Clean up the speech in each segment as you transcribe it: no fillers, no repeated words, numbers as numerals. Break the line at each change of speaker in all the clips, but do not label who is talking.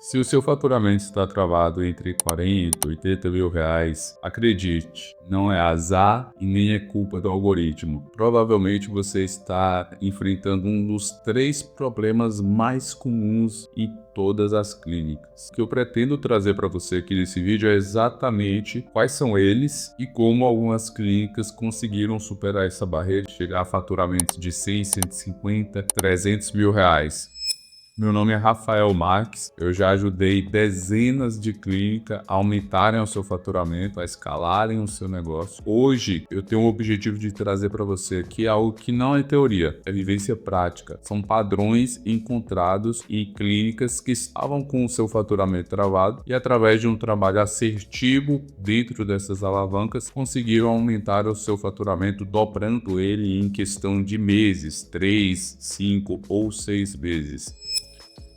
Se o seu faturamento está travado entre 40 e 80 mil reais, acredite, não é azar e nem é culpa do algoritmo. Provavelmente você está enfrentando um dos 3 problemas mais comuns em todas as clínicas. O que eu pretendo trazer para você aqui nesse vídeo é exatamente quais são eles e como algumas clínicas conseguiram superar essa barreira de chegar a faturamentos de 100, 150, 300 mil reais. Meu nome é Rafael Marques, eu já ajudei dezenas de clínicas a aumentarem o seu faturamento, a escalarem o seu negócio. Hoje eu tenho o objetivo de trazer para você aqui algo que não é teoria, é vivência prática. São padrões encontrados em clínicas que estavam com o seu faturamento travado e através de um trabalho assertivo dentro dessas alavancas conseguiram aumentar o seu faturamento, dobrando ele em questão de meses, 3, 5 ou 6 meses.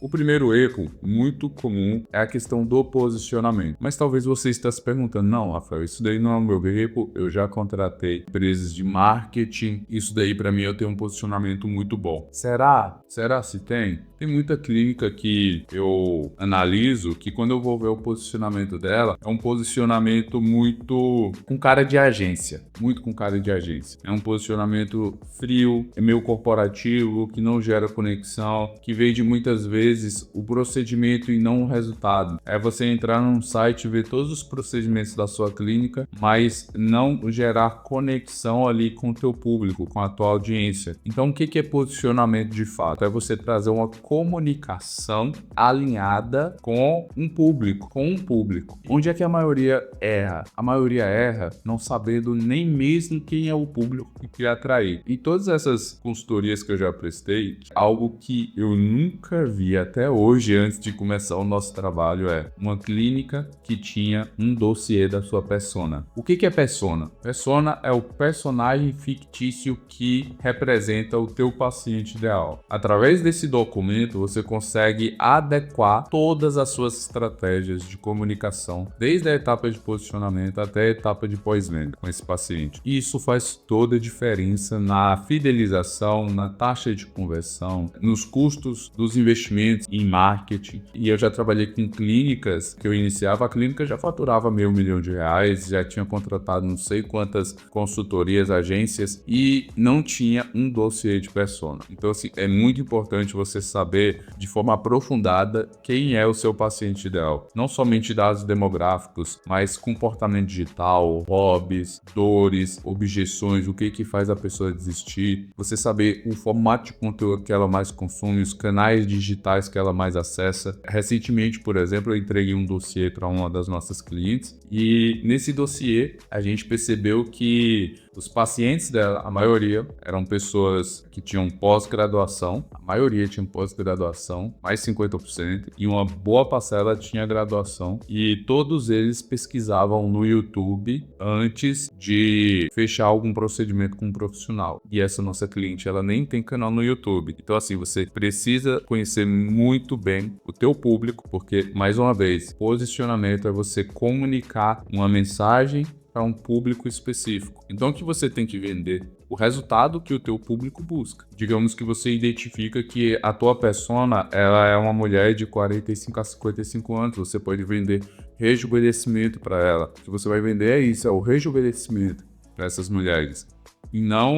O primeiro erro, muito comum, é a questão do posicionamento. Mas talvez você esteja se perguntando, não, Rafael, isso daí não é o meu erro, eu já contratei empresas de marketing, isso daí para mim eu tenho um posicionamento muito bom. Será? Será se tem? Tem muita clínica que eu analiso que quando eu vou ver o posicionamento dela, é um posicionamento muito com cara de agência, muito com cara de agência. É um posicionamento frio, é meio corporativo, que não gera conexão, que vende muitas vezes o procedimento e não o resultado. É você entrar num site e ver todos os procedimentos da sua clínica, mas não gerar conexão ali com o teu público, com a tua audiência. Então, o que é posicionamento de fato? É você trazer uma comunicação alinhada com um público, Onde é que a maioria erra? A maioria erra não sabendo nem mesmo quem é o público que quer atrair. Em todas essas consultorias que eu já prestei, algo que eu nunca vi até hoje, antes de começar o nosso trabalho, é uma clínica que tinha um dossiê da sua persona. O que é persona? Persona é o personagem fictício que representa o teu paciente ideal. Através desse documento, você consegue adequar todas as suas estratégias de comunicação, desde a etapa de posicionamento até a etapa de pós-venda com esse paciente. E isso faz toda a diferença na fidelização, na taxa de conversão, nos custos dos investimentos em marketing. E eu já trabalhei com clínicas que eu iniciava, a clínica já faturava R$500 mil, já tinha contratado não sei quantas consultorias, agências e não tinha um dossiê de persona. Então, assim, é muito importante você saber de forma aprofundada quem é o seu paciente ideal. Não somente dados demográficos, mas comportamento digital, hobbies, dores, objeções, o que faz a pessoa desistir. Você saber o formato de conteúdo que ela mais consome, os canais digitais que ela mais acessa. Recentemente, por exemplo, eu entreguei um dossiê para uma das nossas clientes e nesse dossiê a gente percebeu que os pacientes dela, a maioria, eram pessoas que tinham pós-graduação, a maioria tinha pós-graduação, mais 50%, e uma boa parcela tinha graduação, e todos eles pesquisavam no YouTube antes de fechar algum procedimento com um profissional. E essa nossa cliente, ela nem tem canal no YouTube. Então, assim, você precisa conhecer muito bem o teu público, porque, mais uma vez, posicionamento é você comunicar uma mensagem para um público específico. Então, o que você tem que vender? O resultado que o teu público busca. Digamos que você identifica que a tua persona ela é uma mulher de 45 a 55 anos. Você pode vender rejuvenescimento para ela. O que você vai vender é isso, é o rejuvenescimento para essas mulheres. E não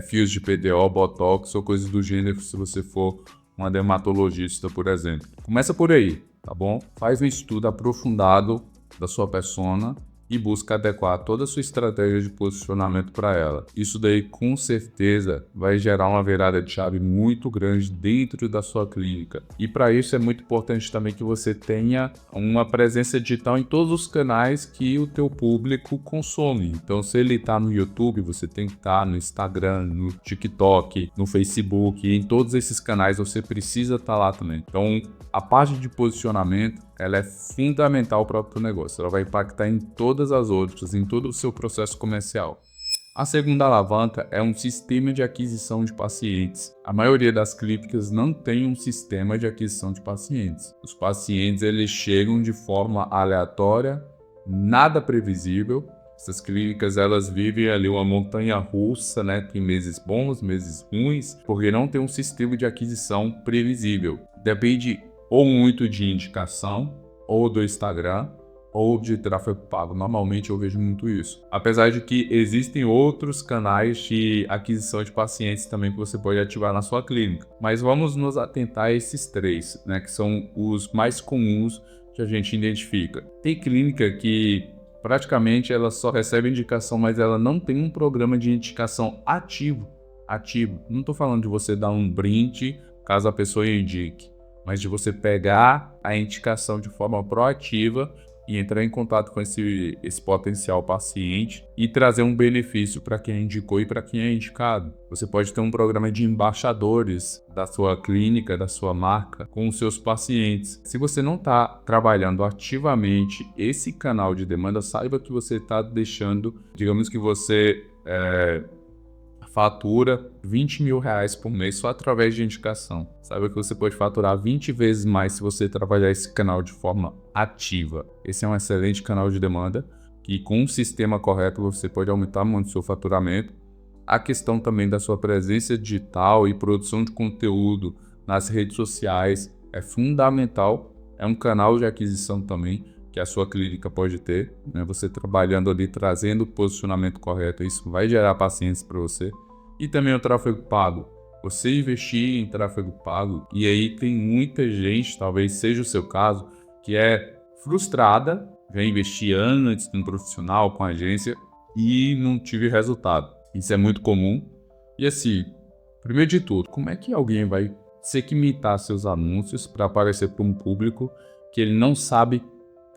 fios de PDO, Botox ou coisas do gênero se você for uma dermatologista, por exemplo. Começa por aí, tá bom? Faz um estudo aprofundado da sua persona e busca adequar toda a sua estratégia de posicionamento para ela. Isso daí com certeza vai gerar uma virada de chave muito grande dentro da sua clínica. E para isso é muito importante também que você tenha uma presença digital em todos os canais que o teu público consome. Então, se ele está no YouTube, você tem que estar no Instagram, no TikTok, no Facebook, em todos esses canais você precisa estar lá também. Então, a parte de posicionamento ela é fundamental para o teu negócio. Ela vai impactar em todas as outras, em todo o seu processo comercial. A segunda alavanca é um sistema de aquisição de pacientes. A maioria das clínicas não tem um sistema de aquisição de pacientes. Os pacientes eles chegam de forma aleatória, nada previsível. Essas clínicas elas vivem ali uma montanha russa, né? Tem meses bons, meses ruins, porque não tem um sistema de aquisição previsível. Depende ou muito de indicação, ou do Instagram, ou de tráfego pago. Normalmente eu vejo muito isso. Apesar de que existem outros canais de aquisição de pacientes também que você pode ativar na sua clínica. Mas vamos nos atentar a esses três, né, que são os mais comuns que a gente identifica. Tem clínica que praticamente ela só recebe indicação, mas ela não tem um programa de indicação ativo. Não estou falando de você dar um brinde caso a pessoa indique, mas de você pegar a indicação de forma proativa e entrar em contato com esse potencial paciente e trazer um benefício para quem indicou e para quem é indicado. Você pode ter um programa de embaixadores da sua clínica, da sua marca, com os seus pacientes. Se você não está trabalhando ativamente esse canal de demanda, saiba que você está deixando, digamos que você fatura R$20 mil por mês só através de indicação. Saiba que você pode faturar 20 vezes mais se você trabalhar esse canal de forma ativa. Esse é um excelente canal de demanda que, com um sistema correto, você pode aumentar muito o seu faturamento. A questão também da sua presença digital e produção de conteúdo nas redes sociais é fundamental. É um canal de aquisição também que a sua clínica pode ter, né? Você trabalhando ali, trazendo o posicionamento correto, isso vai gerar pacientes para você. E também o tráfego pago. Você investir em tráfego pago, e aí tem muita gente, talvez seja o seu caso, que é frustrada, já investi antes no profissional, com a agência, e não tive resultado. Isso é muito comum. E assim, primeiro de tudo, como é que alguém vai segmentar seus anúncios para aparecer para um público que ele não sabe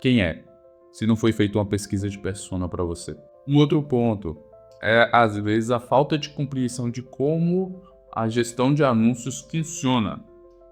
quem é, se não foi feita uma pesquisa de persona para você? Um outro ponto é, às vezes, a falta de compreensão de como a gestão de anúncios funciona,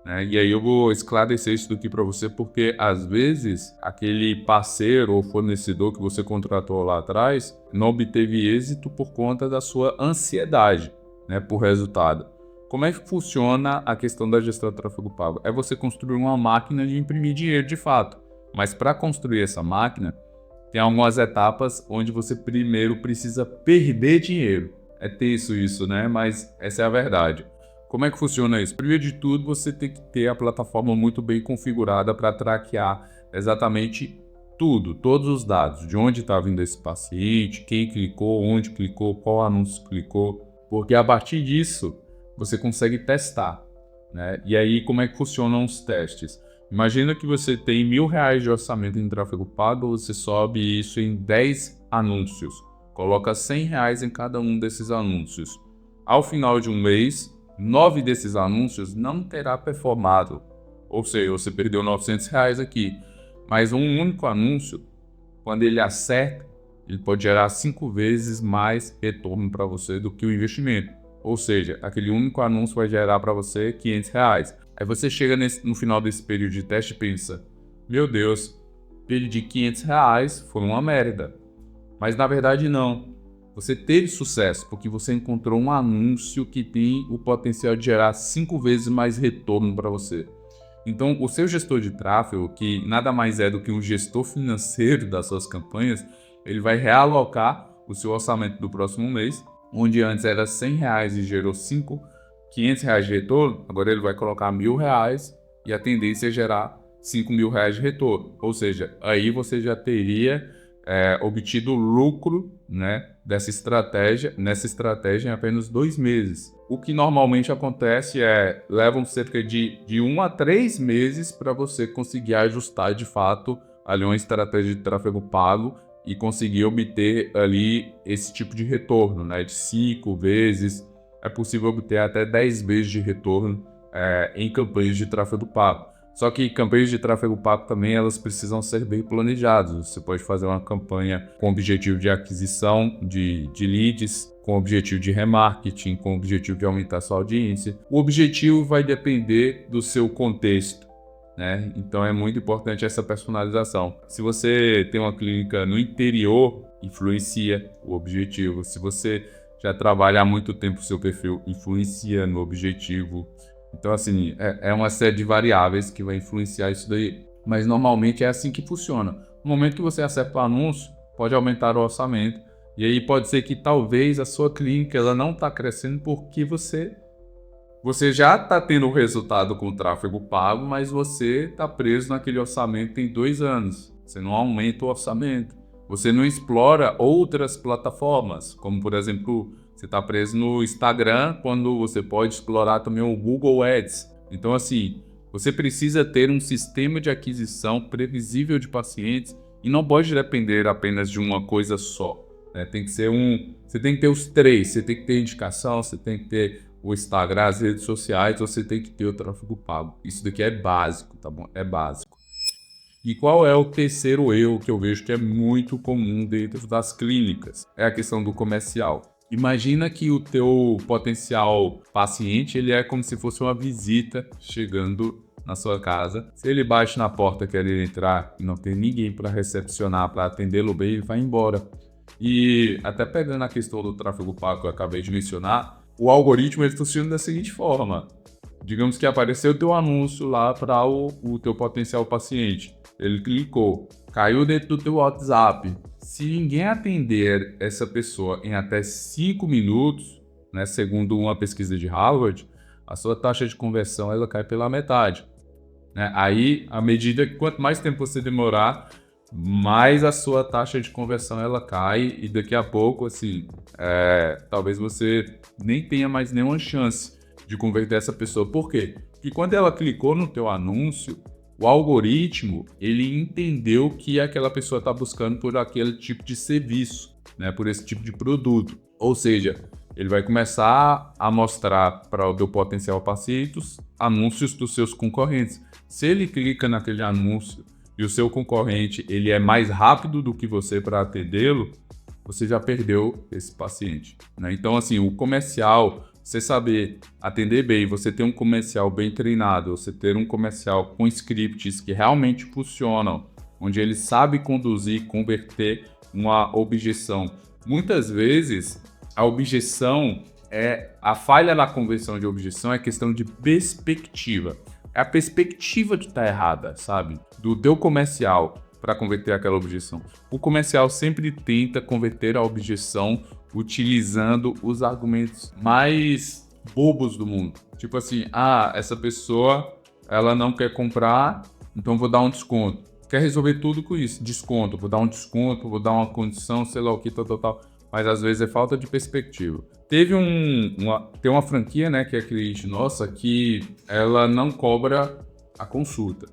né? E aí eu vou esclarecer isso aqui para você, porque às vezes aquele parceiro ou fornecedor que você contratou lá atrás não obteve êxito por conta da sua ansiedade, né, por resultado. Como é que funciona a questão da gestão de tráfego pago? É você construir uma máquina de imprimir dinheiro de fato. Mas para construir essa máquina, tem algumas etapas onde você primeiro precisa perder dinheiro. É tenso isso, né? Mas essa é a verdade. Como é que funciona isso? Primeiro de tudo, você tem que ter a plataforma muito bem configurada para traquear exatamente tudo, todos os dados. De onde está vindo esse paciente, quem clicou, onde clicou, qual anúncio clicou. Porque a partir disso, você consegue testar, né? E aí, como é que funcionam os testes? Imagina que você tem R$1.000 de orçamento em tráfego pago, você sobe isso em 10 anúncios. Coloca R$100 em cada um desses anúncios. Ao final de um mês, 9 desses anúncios não terá performado. Ou seja, você perdeu R$900 aqui. Mas um único anúncio, quando ele acerta, ele pode gerar 5 vezes mais retorno para você do que o investimento. Ou seja, aquele único anúncio vai gerar para você R$500. Aí você chega no final desse período de teste e pensa, meu Deus, perdi R$500, foi uma merda. Mas na verdade não. Você teve sucesso porque você encontrou um anúncio que tem o potencial de gerar 5 vezes mais retorno para você. Então, o seu gestor de tráfego, que nada mais é do que um gestor financeiro das suas campanhas, ele vai realocar o seu orçamento do próximo mês, onde antes era R$100 e gerou R$500 de retorno, agora ele vai colocar R$1.000 e a tendência é gerar R$5.000 de retorno. Ou seja, aí você já teria obtido lucro, né, nessa estratégia em apenas 2 meses. O que normalmente acontece levam cerca de 1 a 3 meses para você conseguir ajustar de fato ali uma estratégia de tráfego pago e conseguir obter ali esse tipo de retorno, né, de 5 vezes. É possível obter até 10 vezes de retorno em campanhas de tráfego pago. Só que campanhas de tráfego pago também elas precisam ser bem planejadas. Você pode fazer uma campanha com objetivo de aquisição de leads, com objetivo de remarketing, com objetivo de aumentar sua audiência. O objetivo vai depender do seu contexto, né? Então é muito importante essa personalização. Se você tem uma clínica no interior, influencia o objetivo. Se você já trabalha há muito tempo o seu perfil, influencia no objetivo. Então, assim, é uma série de variáveis que vai influenciar isso daí. Mas normalmente é assim que funciona. No momento que você acerta o anúncio, pode aumentar o orçamento. E aí pode ser que talvez a sua clínica ela não está crescendo porque você Você já está tendo o resultado com o tráfego pago, mas você está preso naquele orçamento tem 2 anos. Você não aumenta o orçamento. Você não explora outras plataformas, como por exemplo, você está preso no Instagram, quando você pode explorar também o Google Ads. Então, assim, você precisa ter um sistema de aquisição previsível de pacientes e não pode depender apenas de uma coisa só, né? Tem que ser você tem que ter os três. Você tem que ter indicação, você tem que ter o Instagram, as redes sociais, você tem que ter o tráfego pago. Isso daqui é básico, tá bom? É básico. E qual é o terceiro erro que eu vejo que é muito comum dentro das clínicas? É a questão do comercial. Imagina que o teu potencial paciente, ele é como se fosse uma visita chegando na sua casa. Se ele bate na porta querer entrar e não tem ninguém para recepcionar, para atendê-lo bem, ele vai embora. E até pegando a questão do tráfego pago que eu acabei de mencionar, o algoritmo ele funciona da seguinte forma. Digamos que apareceu o teu anúncio lá para o teu potencial paciente. Ele clicou, caiu dentro do teu WhatsApp. Se ninguém atender essa pessoa em até 5 minutos, né, segundo uma pesquisa de Harvard, a sua taxa de conversão ela cai pela metade, né? Aí, à medida que quanto mais tempo você demorar, mais a sua taxa de conversão ela cai e daqui a pouco, assim, talvez você nem tenha mais nenhuma chance de converter essa pessoa. Por quê? Porque quando ela clicou no teu anúncio, o algoritmo, ele entendeu que aquela pessoa está buscando por aquele tipo de serviço, né, por esse tipo de produto. Ou seja, ele vai começar a mostrar para o teu potencial paciente anúncios dos seus concorrentes. Se ele clica naquele anúncio e o seu concorrente ele é mais rápido do que você para atendê-lo, você já perdeu esse paciente, né? Então, assim, o comercial, você saber atender bem, você ter um comercial bem treinado, você ter um comercial com scripts que realmente funcionam, onde ele sabe conduzir, converter uma objeção. Muitas vezes, a objeção a falha na conversão de objeção é questão de perspectiva. É a perspectiva que está errada, sabe? Do teu comercial para converter aquela objeção. O comercial sempre tenta converter a objeção utilizando os argumentos mais bobos do mundo. Tipo assim, essa pessoa ela não quer comprar, então vou dar um desconto. Quer resolver tudo com isso, desconto, vou dar um desconto, vou dar uma condição, sei lá o que, tal. Mas às vezes é falta de perspectiva. Tem uma franquia, né, que é cliente nossa, que ela não cobra a consulta.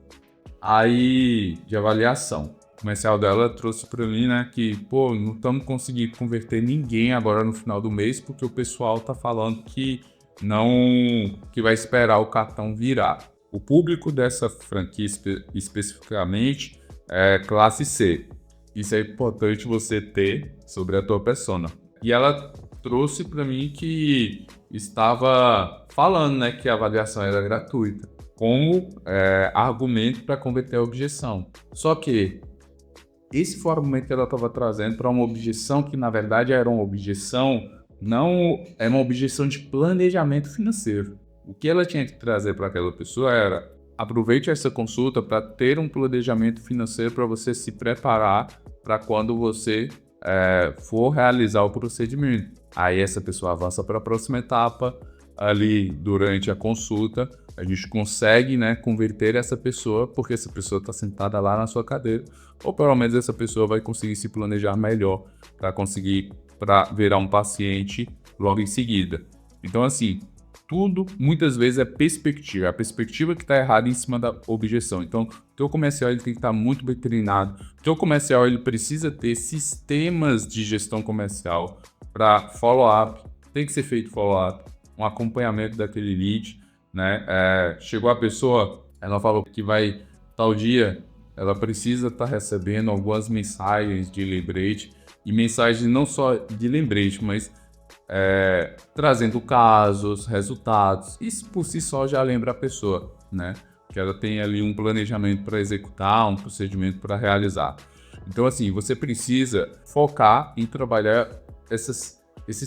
Aí, de avaliação. O comercial dela trouxe para mim, né, que, não estamos conseguindo converter ninguém agora no final do mês, porque o pessoal tá falando que que vai esperar o cartão virar. O público dessa franquia especificamente é classe C. Isso é importante você ter sobre a tua persona. E ela trouxe para mim que estava falando, né, que a avaliação era gratuita, como argumento para converter a objeção. Só que esse foi o argumento que ela estava trazendo para uma objeção que, na verdade, era uma objeção, não é uma objeção de planejamento financeiro. O que ela tinha que trazer para aquela pessoa era: aproveite essa consulta para ter um planejamento financeiro para você se preparar para quando você for realizar o procedimento. Aí essa pessoa avança para a próxima etapa. Ali durante a consulta, a gente consegue, né, converter essa pessoa, porque essa pessoa está sentada lá na sua cadeira, ou pelo menos essa pessoa vai conseguir se planejar melhor para virar um paciente logo em seguida. Então, assim, tudo muitas vezes é perspectiva. A perspectiva que está errada em cima da objeção. Então, o teu comercial ele tem que estar muito bem treinado. O teu comercial ele precisa ter sistemas de gestão comercial para follow-up. Tem que ser feito follow-up, um acompanhamento daquele lead, né? Chegou a pessoa, ela falou que vai tal dia, ela precisa estar recebendo algumas mensagens de lembrete, e mensagens não só de lembrete, mas trazendo casos, resultados. Isso por si só já lembra a pessoa, né? Que ela tem ali um planejamento para executar, um procedimento para realizar. Então, assim, você precisa focar em trabalhar esses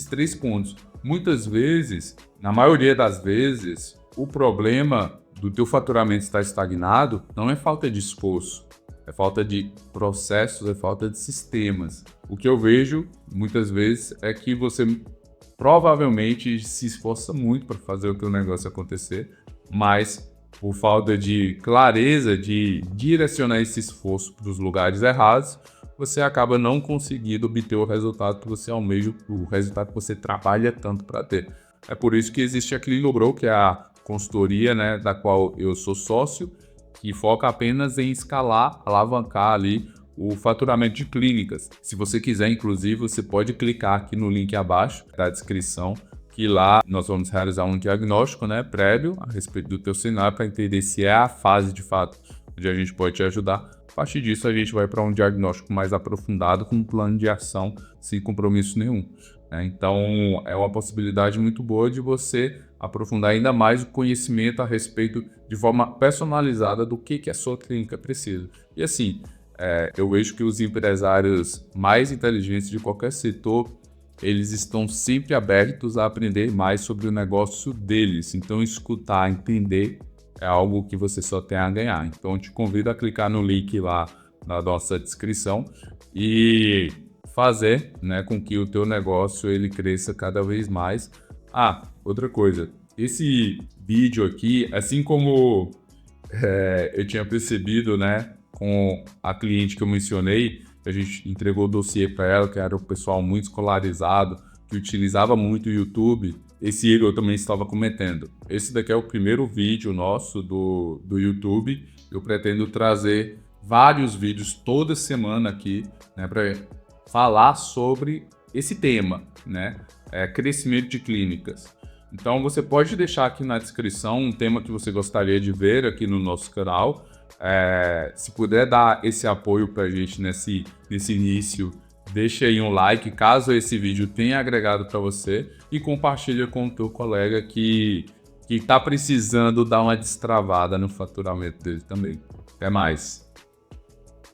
3 pontos. Muitas vezes, na maioria das vezes, o problema do teu faturamento estar estagnado não é falta de esforço, é falta de processos, é falta de sistemas. O que eu vejo muitas vezes é que você provavelmente se esforça muito para fazer o teu negócio acontecer, mas por falta de clareza, de direcionar esse esforço para os lugares errados, você acaba não conseguindo obter o resultado que você almeja, o resultado que você trabalha tanto para ter. É por isso que existe a Clinobro, que é a consultoria, né, da qual eu sou sócio, que foca apenas em escalar, alavancar ali o faturamento de clínicas. Se você quiser, inclusive, você pode clicar aqui no link abaixo da descrição, que lá nós vamos realizar um diagnóstico, né, prévio a respeito do teu cenário para entender se é a fase de fato onde a gente pode te ajudar. A partir disso, a gente vai para um diagnóstico mais aprofundado com um plano de ação sem compromisso nenhum. Então, é uma possibilidade muito boa de você aprofundar ainda mais o conhecimento a respeito de forma personalizada do que a sua clínica precisa. E assim, eu vejo que os empresários mais inteligentes de qualquer setor, eles estão sempre abertos a aprender mais sobre o negócio deles. Então, escutar, entender é algo que você só tem a ganhar. Então, eu te convido a clicar no link lá na nossa descrição e fazer, né, com que o teu negócio ele cresça cada vez mais. Outra coisa, esse vídeo aqui, assim como eu tinha percebido, né, com a cliente que eu mencionei, a gente entregou o dossiê para ela, que era um pessoal muito escolarizado, que utilizava muito o YouTube. Esse erro eu também estava cometendo. Esse daqui é o primeiro vídeo nosso do YouTube. Eu pretendo trazer vários vídeos toda semana aqui, né, para falar sobre esse tema, né, crescimento de clínicas. Então você pode deixar aqui na descrição um tema que você gostaria de ver aqui no nosso canal. Se puder dar esse apoio para a gente nesse início, deixa aí um like caso esse vídeo tenha agregado para você e compartilha com o teu colega que está precisando dar uma destravada no faturamento dele também. Até mais!